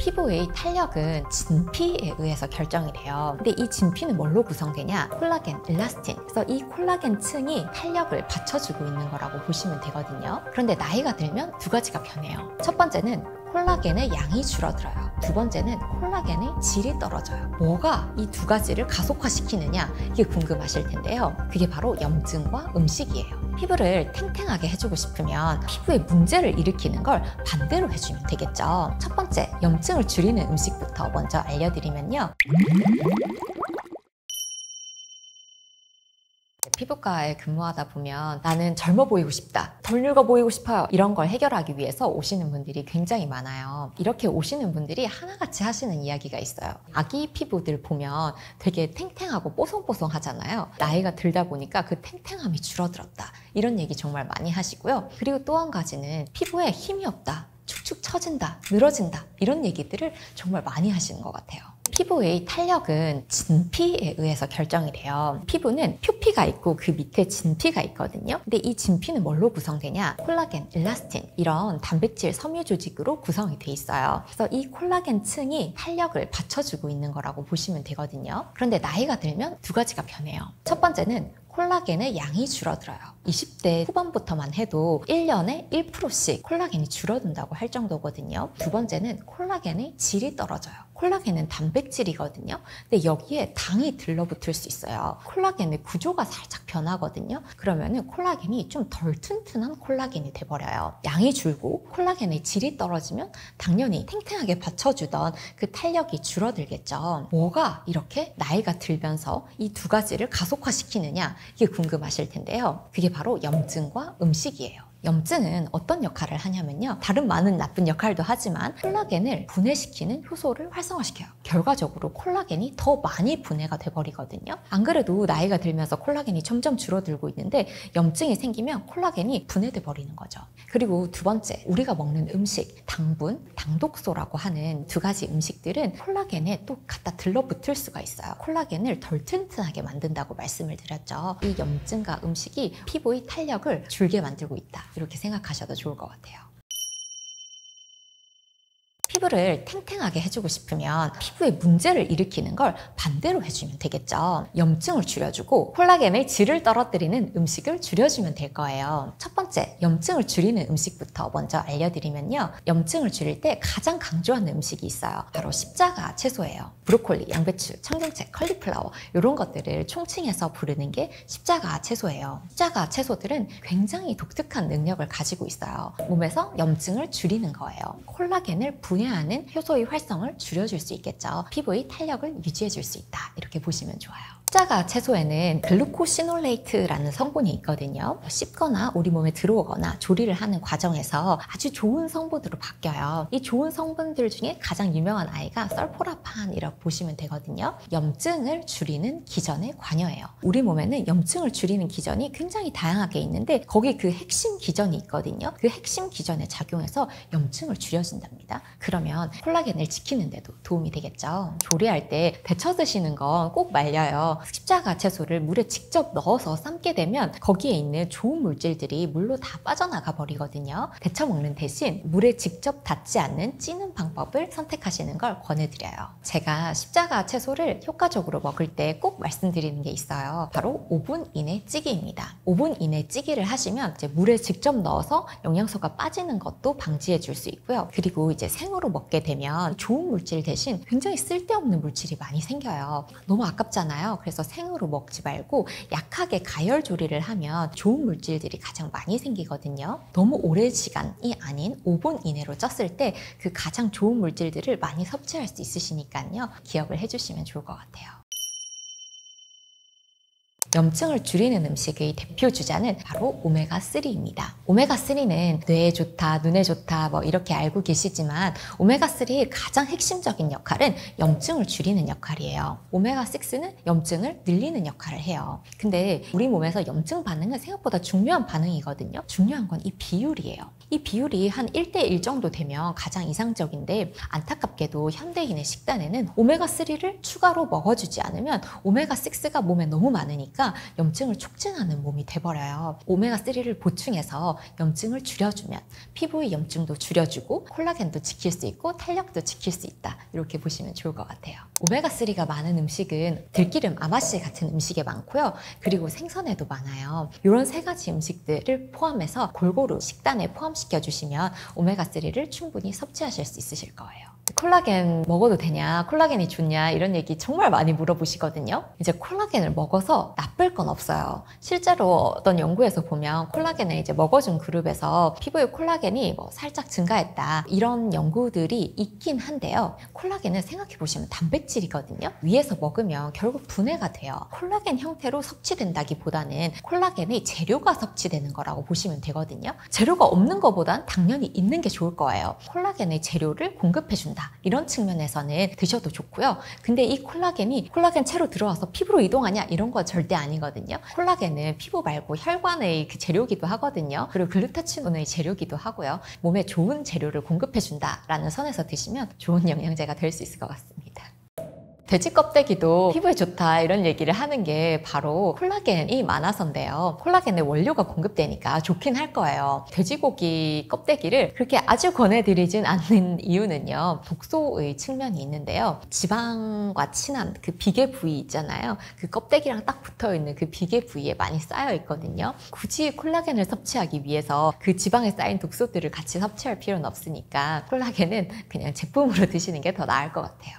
피부의 탄력은 진피에 의해서 결정이 돼요. 근데 이 진피는 뭘로 구성되냐? 콜라겐, 엘라스틴. 그래서 이 콜라겐 층이 탄력을 받쳐주고 있는 거라고 보시면 되거든요. 그런데 나이가 들면 두 가지가 변해요. 첫 번째는 콜라겐의 양이 줄어들어요. 두 번째는 콜라겐의 질이 떨어져요. 뭐가 이 두 가지를 가속화시키느냐, 이게 궁금하실 텐데요. 그게 바로 염증과 음식이에요. 피부를 탱탱하게 해주고 싶으면 피부에 문제를 일으키는 걸 반대로 해주면 되겠죠. 첫 번째, 염증을 줄이는 음식부터 먼저 알려드리면요. 피부과에 근무하다 보면 나는 젊어 보이고 싶다, 덜 늙어 보이고 싶어요, 이런 걸 해결하기 위해서 오시는 분들이 굉장히 많아요. 이렇게 오시는 분들이 하나같이 하시는 이야기가 있어요. 아기 피부들 보면 되게 탱탱하고 뽀송뽀송 하잖아요. 나이가 들다 보니까 그 탱탱함이 줄어들었다, 이런 얘기 정말 많이 하시고요. 그리고 또 한 가지는 피부에 힘이 없다, 축축 처진다, 늘어진다, 이런 얘기들을 정말 많이 하시는 것 같아요. 피부의 탄력은 진피에 의해서 결정이 돼요. 피부는 표피가 있고 그 밑에 진피가 있거든요. 근데 이 진피는 뭘로 구성되냐? 콜라겐, 엘라스틴, 이런 단백질 섬유 조직으로 구성이 돼 있어요. 그래서 이 콜라겐 층이 탄력을 받쳐주고 있는 거라고 보시면 되거든요. 그런데 나이가 들면 두 가지가 변해요. 첫 번째는 콜라겐의 양이 줄어들어요. 20대 후반부터만 해도 1년에 1%씩 콜라겐이 줄어든다고 할 정도거든요. 두 번째는 콜라겐의 질이 떨어져요. 콜라겐은 단백질이거든요. 근데 여기에 당이 들러붙을 수 있어요. 콜라겐의 구조가 살짝 변하거든요. 그러면은 콜라겐이 좀 덜 튼튼한 콜라겐이 돼버려요. 양이 줄고 콜라겐의 질이 떨어지면 당연히 탱탱하게 받쳐주던 그 탄력이 줄어들겠죠. 뭐가 이렇게 나이가 들면서 이 두 가지를 가속화시키느냐, 이게 궁금하실 텐데요. 그게 바로 염증과 음식이에요. 염증은 어떤 역할을 하냐면요, 다른 많은 나쁜 역할도 하지만 콜라겐을 분해시키는 효소를 활성화시켜요. 결과적으로 콜라겐이 더 많이 분해가 돼버리거든요. 안 그래도 나이가 들면서 콜라겐이 점점 줄어들고 있는데 염증이 생기면 콜라겐이 분해돼 버리는 거죠. 그리고 두 번째, 우리가 먹는 음식, 당분, 당독소라고 하는 두 가지 음식들은 콜라겐에 또 갖다 들러붙을 수가 있어요. 콜라겐을 덜 튼튼하게 만든다고 말씀을 드렸죠. 이 염증과 음식이 피부의 탄력을 줄게 만들고 있다, 이렇게 생각하셔도 좋을 것 같아요. 피부를 탱탱하게 해주고 싶으면 피부에 문제를 일으키는 걸 반대로 해주면 되겠죠. 염증을 줄여주고 콜라겐의 질을 떨어뜨리는 음식을 줄여주면 될 거예요. 첫 번째, 염증을 줄이는 음식부터 먼저 알려드리면요. 염증을 줄일 때 가장 강조하는 음식이 있어요. 바로 십자가 채소예요. 브로콜리, 양배추, 청경채, 컬리플라워, 이런 것들을 총칭해서 부르는 게 십자가 채소예요. 십자가 채소들은 굉장히 독특한 능력을 가지고 있어요. 몸에서 염증을 줄이는 거예요. 콜라겐을 분해하는 효소의 활성을 줄여줄 수 있겠죠. 피부의 탄력을 유지해줄 수 있다, 이렇게 보시면 좋아요. 십자가 채소에는 글루코시놀레이트라는 성분이 있거든요. 씹거나 우리 몸에 들어오거나 조리를 하는 과정에서 아주 좋은 성분으로 바뀌어요. 이 좋은 성분들 중에 가장 유명한 아이가 설포라판이라고 보시면 되거든요. 염증을 줄이는 기전에 관여해요. 우리 몸에는 염증을 줄이는 기전이 굉장히 다양하게 있는데 거기 그 핵심 기전이 있거든요. 그 핵심 기전에 작용해서 염증을 줄여준답니다. 그러면 콜라겐을 지키는데도 도움이 되겠죠. 조리할 때 데쳐 드시는 건 꼭 말려요. 십자가 채소를 물에 직접 넣어서 삶게 되면 거기에 있는 좋은 물질들이 물로 다 빠져나가 버리거든요. 데쳐 먹는 대신 물에 직접 닿지 않는 찌는 방법을 선택하시는 걸 권해드려요. 제가 십자가 채소를 효과적으로 먹을 때 꼭 말씀드리는 게 있어요. 바로 5분 이내 찌기입니다. 5분 이내 찌기를 하시면 이제 물에 직접 넣어서 영양소가 빠지는 것도 방지해 줄 수 있고요. 그리고 이제 생으로 먹게 되면 좋은 물질 대신 굉장히 쓸데없는 물질이 많이 생겨요. 너무 아깝잖아요. 그래서 생으로 먹지 말고 약하게 가열 조리를 하면 좋은 물질들이 가장 많이 생기거든요. 너무 오랜 시간이 아닌 5분 이내로 쪘을 때 그 가장 좋은 물질들을 많이 섭취할 수 있으시니까요. 기억을 해주시면 좋을 것 같아요. 염증을 줄이는 음식의 대표 주자는 바로 오메가3입니다. 오메가3는 뇌에 좋다, 눈에 좋다 뭐 이렇게 알고 계시지만 오메가3의 가장 핵심적인 역할은 염증을 줄이는 역할이에요. 오메가6는 염증을 늘리는 역할을 해요. 근데 우리 몸에서 염증 반응은 생각보다 중요한 반응이거든요. 중요한 건 이 비율이에요. 이 비율이 한 1대1 정도 되면 가장 이상적인데 안타깝게도 현대인의 식단에는 오메가3를 추가로 먹어주지 않으면 오메가6가 몸에 너무 많으니까 보니까 염증을 촉진하는 몸이 돼버려요. 오메가3를 보충해서 염증을 줄여주면 피부의 염증도 줄여주고 콜라겐도 지킬 수 있고 탄력도 지킬 수 있다. 이렇게 보시면 좋을 것 같아요. 오메가3가 많은 음식은 들기름, 아마씨 같은 음식에 많고요. 그리고 생선에도 많아요. 이런 세 가지 음식들을 포함해서 골고루 식단에 포함시켜 주시면 오메가3를 충분히 섭취하실 수 있으실 거예요. 콜라겐 먹어도 되냐, 콜라겐이 좋냐 이런 얘기 정말 많이 물어보시거든요. 이제 콜라겐을 먹어서 나쁠 건 없어요. 실제로 어떤 연구에서 보면 콜라겐을 이제 먹어준 그룹에서 피부의 콜라겐이 뭐 살짝 증가했다 이런 연구들이 있긴 한데요. 콜라겐은 생각해 보시면 단백질이거든요. 위에서 먹으면 결국 분해가 돼요. 콜라겐 형태로 섭취된다기보다는 콜라겐의 재료가 섭취되는 거라고 보시면 되거든요. 재료가 없는 것보단 당연히 있는 게 좋을 거예요. 콜라겐의 재료를 공급해준다. 이런 측면에서는 드셔도 좋고요. 근데 이 콜라겐이 콜라겐 채로 들어와서 피부로 이동하냐 이런 건 절대 아니거든요. 콜라겐은 피부 말고 혈관의 그 재료기도 하거든요. 그리고 글루타치온의 재료기도 하고요. 몸에 좋은 재료를 공급해준다라는 선에서 드시면 좋은 영양제가 될 수 있을 것 같습니다. 돼지 껍데기도 피부에 좋다 이런 얘기를 하는 게 바로 콜라겐이 많아서인데요. 콜라겐의 원료가 공급되니까 좋긴 할 거예요. 돼지고기 껍데기를 그렇게 아주 권해드리진 않는 이유는요. 독소의 측면이 있는데요. 지방과 친한 그 비계 부위 있잖아요. 그 껍데기랑 딱 붙어있는 그 비계 부위에 많이 쌓여 있거든요. 굳이 콜라겐을 섭취하기 위해서 그 지방에 쌓인 독소들을 같이 섭취할 필요는 없으니까 콜라겐은 그냥 제품으로 드시는 게 더 나을 것 같아요.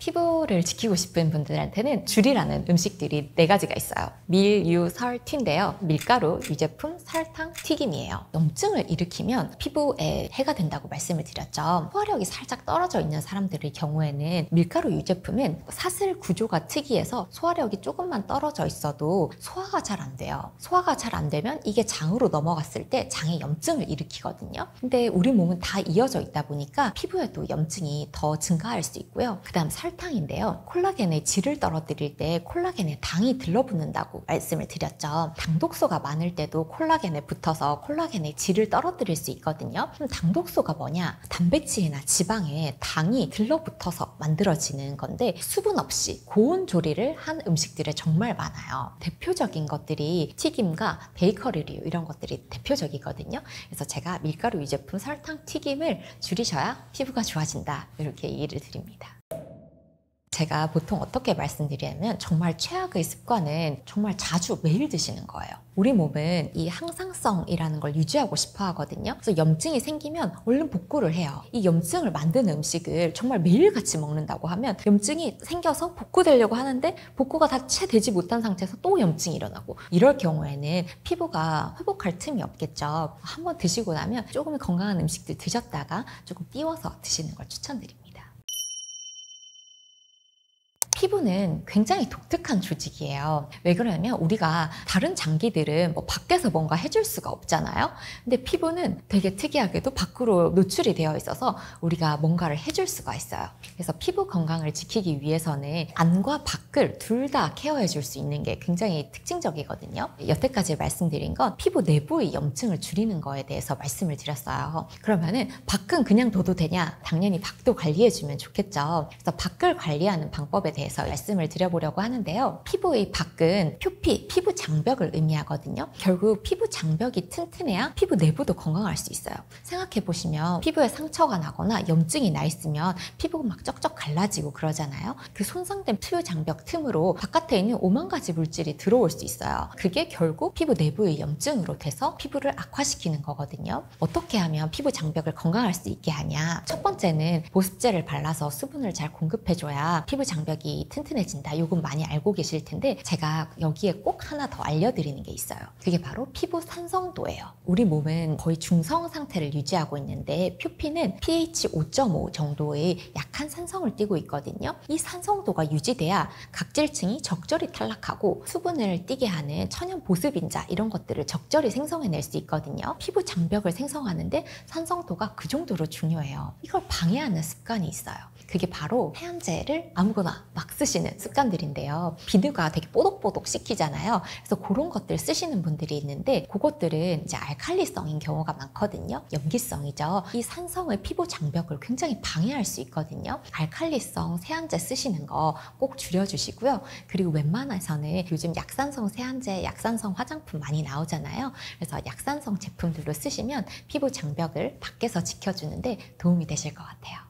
피부를 지키고 싶은 분들한테는 줄이라는 음식들이 4가지가 있어요. 밀, 유, 설, 튀인데요. 밀가루, 유제품, 설탕, 튀김이에요. 염증을 일으키면 피부에 해가 된다고 말씀을 드렸죠. 소화력이 살짝 떨어져 있는 사람들의 경우에는 밀가루 유제품은 사슬 구조가 특이해서 소화력이 조금만 떨어져 있어도 소화가 잘 안 돼요. 소화가 잘 안 되면 이게 장으로 넘어갔을 때 장에 염증을 일으키거든요. 근데 우리 몸은 다 이어져 있다 보니까 피부에도 염증이 더 증가할 수 있고요. 그 다음 설탕인데요. 콜라겐의 질을 떨어뜨릴 때 콜라겐에 당이 들러붙는다고 말씀을 드렸죠. 당독소가 많을 때도 콜라겐에 붙어서 콜라겐의 질을 떨어뜨릴 수 있거든요. 그럼 당독소가 뭐냐? 단백질이나 지방에 당이 들러붙어서 만들어지는 건데 수분 없이 고온 조리를 한 음식들에 정말 많아요. 대표적인 것들이 튀김과 베이커리류 이런 것들이 대표적이거든요. 그래서 제가 밀가루 유제품, 설탕, 튀김을 줄이셔야 피부가 좋아진다 이렇게 얘기를 드립니다. 제가 보통 어떻게 말씀드리냐면 정말 최악의 습관은 정말 자주 매일 드시는 거예요. 우리 몸은 이 항상성이라는 걸 유지하고 싶어 하거든요. 그래서 염증이 생기면 얼른 복구를 해요. 이 염증을 만드는 음식을 정말 매일같이 먹는다고 하면 염증이 생겨서 복구되려고 하는데 복구가 다 채 되지 못한 상태에서 또 염증이 일어나고 이럴 경우에는 피부가 회복할 틈이 없겠죠. 한번 드시고 나면 조금 건강한 음식들 드셨다가 조금 띄워서 드시는 걸 추천드립니다. 피부는 굉장히 독특한 조직이에요. 왜 그러냐면 우리가 다른 장기들은 뭐 밖에서 뭔가 해줄 수가 없잖아요. 근데 피부는 되게 특이하게도 밖으로 노출이 되어 있어서 우리가 뭔가를 해줄 수가 있어요. 그래서 피부 건강을 지키기 위해서는 안과 밖을 둘 다 케어해 줄 수 있는 게 굉장히 특징적이거든요. 여태까지 말씀드린 건 피부 내부의 염증을 줄이는 거에 대해서 말씀을 드렸어요. 그러면은 밖은 그냥 둬도 되냐? 당연히 밖도 관리해 주면 좋겠죠. 그래서 밖을 관리하는 방법에 대해서 말씀을 드려보려고 하는데요. 피부의 밖은 표피, 피부 장벽을 의미하거든요. 결국 피부 장벽이 튼튼해야 피부 내부도 건강할 수 있어요. 생각해보시면 피부에 상처가 나거나 염증이 나 있으면 피부가 막 쩍쩍 갈라지고 그러잖아요. 그 손상된 피부 장벽 틈으로 바깥에 있는 5만 가지 물질이 들어올 수 있어요. 그게 결국 피부 내부의 염증으로 돼서 피부를 악화시키는 거거든요. 어떻게 하면 피부 장벽을 건강할 수 있게 하냐? 첫 번째는 보습제를 발라서 수분을 잘 공급해줘야 피부 장벽이 튼튼해진다. 요건 많이 알고 계실 텐데 제가 여기에 꼭 하나 더 알려드리는 게 있어요. 그게 바로 피부 산성도예요. 우리 몸은 거의 중성 상태를 유지하고 있는데 표피는 pH 5.5 정도의 약한 산성을 띠고 있거든요. 이 산성도가 유지돼야 각질층이 적절히 탈락하고 수분을 띠게 하는 천연 보습인자 이런 것들을 적절히 생성해낼 수 있거든요. 피부 장벽을 생성하는데 산성도가 그 정도로 중요해요. 이걸 방해하는 습관이 있어요. 그게 바로 세안제를 아무거나 막 막 쓰시는 습관들인데요. 비누가 되게 뽀독뽀독 씻기잖아요. 그래서 그런 것들 쓰시는 분들이 있는데 그것들은 이제 알칼리성인 경우가 많거든요. 염기성이죠. 이 산성을 피부 장벽을 굉장히 방해할 수 있거든요. 알칼리성 세안제 쓰시는 거 꼭 줄여주시고요. 그리고 웬만해서는 요즘 약산성 세안제, 약산성 화장품 많이 나오잖아요. 그래서 약산성 제품들로 쓰시면 피부 장벽을 밖에서 지켜주는데 도움이 되실 것 같아요.